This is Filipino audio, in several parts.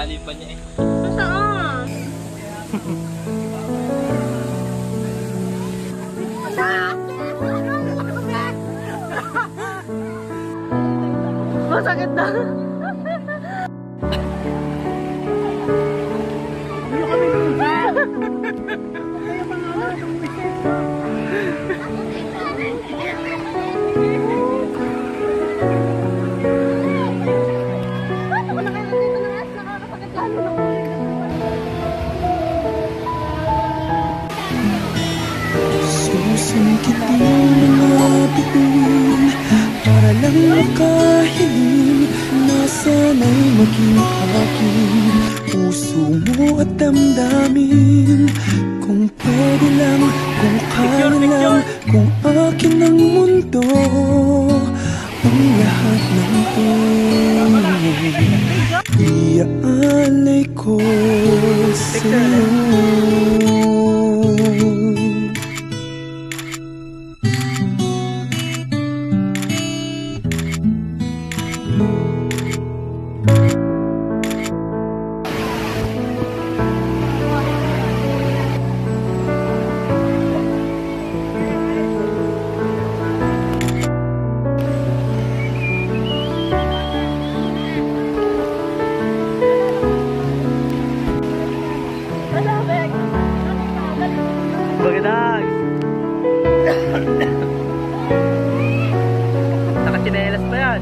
ilalim pa niya eh. Saan? Masakit na. Susungkitin mga bituin para lang makahiling na sana'y maging akin puso mo at damdamin. Kung pwede lang, kung kaya lang, kung akin ang mundo, ang lahat ng to iaalay ko sa'yo. Nakachinelas pa yan.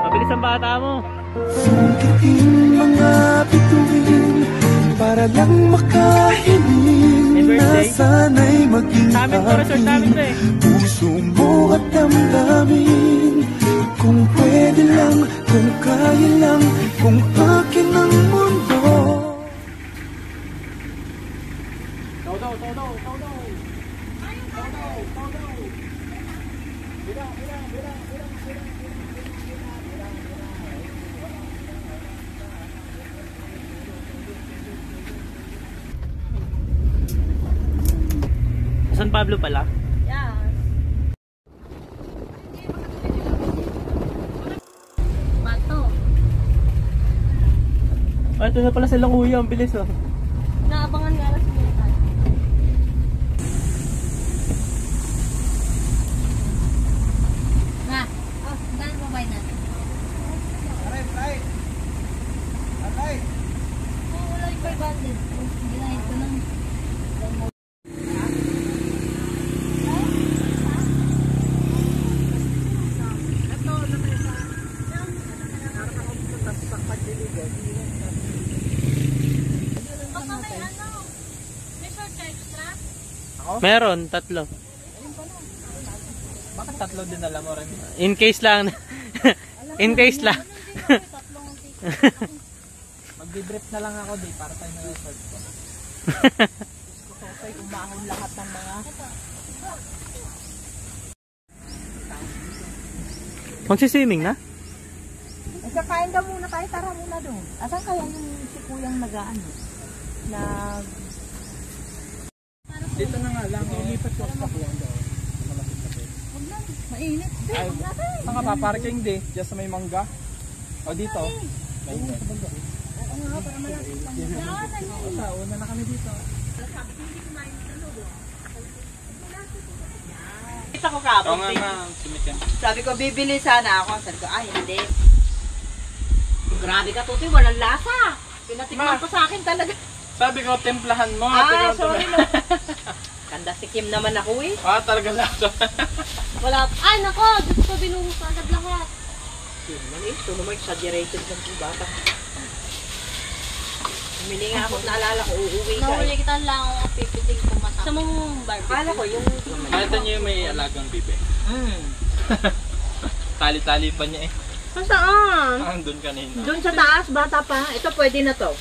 Mabilis ang bata mo. Sungkitin mga bituin para lang makahiling na sana'y maging akin puso mo at damdamin. Kung pwede lang, kung kaya lang, kung akin ang mundo. Todo. San Pablo pala? Yes. Bato. Ay, ito na pala sila kuya. Ang bilis oh. Naabangan nga lang sila tayo. Na. Oh, saan mo ba natin? Aray. Oh, wala yung 500. Ginahit ko lang. Meron, 3. Bakit 3 din alam mo rin? In case lang. In case lang. Magbe-brief na lang ako di para tayo na resort ko. Gusto ko tayo umahon lahat ng mga... Magsiswimming na? Ay, kakain ka muna tayo. Tara muna doon. Asan kaya yung si kuyang nag-ano? Dito na nga lang. Lilipat ko sa kuwang daw. Malapit na. Mainit. Ay, saan ka paparking di? Diyan sa may mangga? O dito? Mainit. Una na kami dito. Kita ko kapon. Oo nga, sumit yan. Sabi ko, bibili sana ako. Sabi ko, ay, hindi. Grabe ka, Tutoy. Walang lasa. Pinatikman ko sa akin talaga. Sabi ko, templahan mo. Ah, sorry no. Kanda si Kim naman ako eh. Ah, talaga lasa. Wala. Ay, nako. Diyos ko, binuhos agad lahat. Ito naman, exaggerated ng bata. Humili nga ako, naalala ko, uuwi ka. Nahuli kita lang ako pipiting kumata. Sa mong barbecue. Akala ko, yung... Nakita niyo yung may alagang bibe. Tali-tali pa niya eh. Saan? Andun kanina. Doon sa taas, bata pa. Ito pwede na to.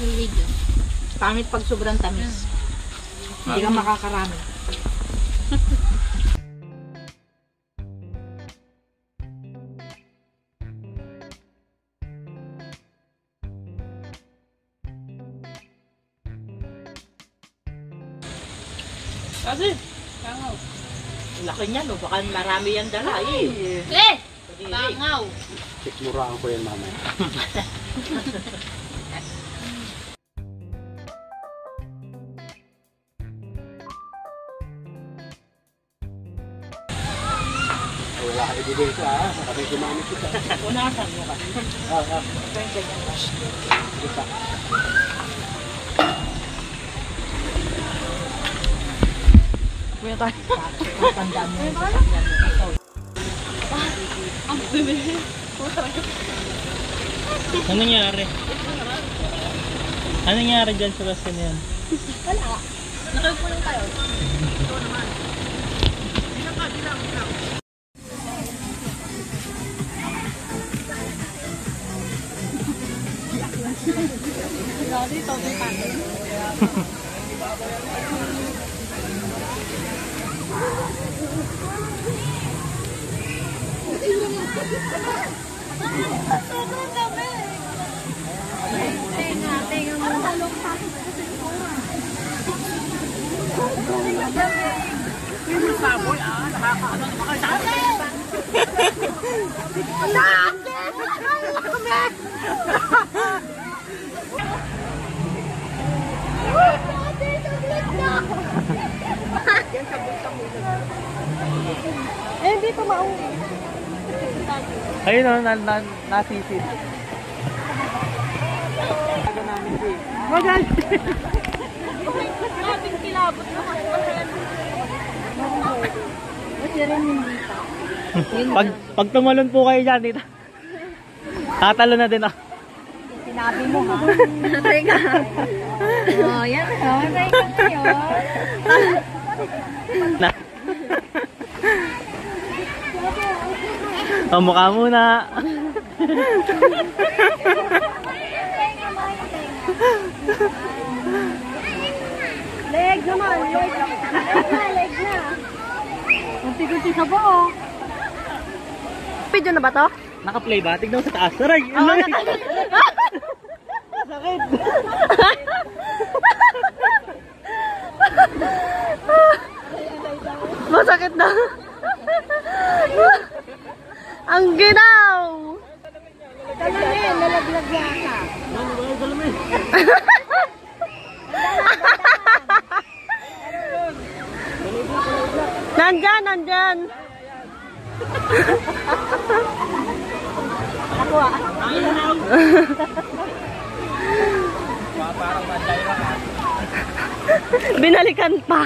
Yung video. Pangit pag sobrang tamis. Hindi ka makakarami. Kasi, Laki niya, no? Baka marami yan dala eh. Bangaw. sikmuraan ko yan mamaya. Wala ka ibigay sa kasi gumamit kita. Unasan mo kasi. Kuya tayo. Tandaan mo yung Ang bibili. Anong nangyari? Anong nangyari dyan sa bus na yan? Wala. Nakaupo lang tayo. Grabe, ito ang paano. Tenga mo. Talong pa. Yung saboy nakakaano naman kayo sa akin. Eh, hindi pa mauwi. Ayun o, nasisid. Grabing kilabot naman. Kasi rin hindi pa. Pag tumalon po kayo dyan, dito. Tatalo na din ako. Sinabi mo ha? Teka. Oh, yan o. Teka ngayon. Na. O, mukha muna. Leg naman. Leg na. Leg na. Magtigil si Sabo. Video na ba to? Naka-play ba? Tignan mo sa taas. Aray! Sakit! Masakit na. Ang ginaw. Dalamin. Nalaglag yata. Nandyan, nandyan. Ako ah. Parang madaya ka. Binalikan pa.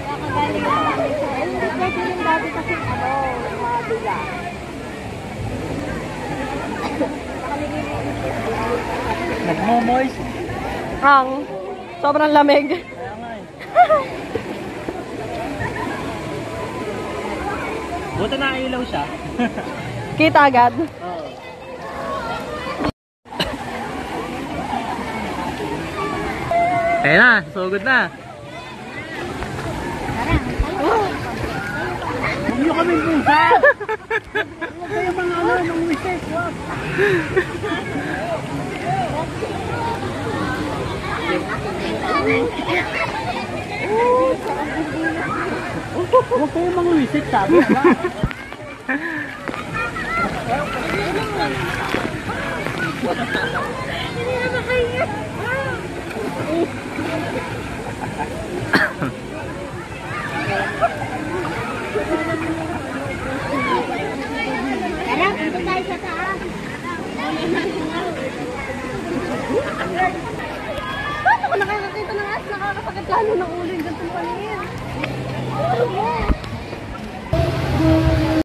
Nakagaling na namin sa hindi kasi rin dati kasi mga dula. Nagmo-moist. Ang sobrang lamig. Buta na ilaw siya. Kita agad. Ayun na, sugod na. Huwag niyo kami busa. Huwag kayo mga ano, mangwisik. Wag. Huwag kayo mangwisit, sabi. Tara, punta tayo sa taas. Paano ko nakakakita ng as? Nakakasakit lalo ng ulo yung gantong paningin.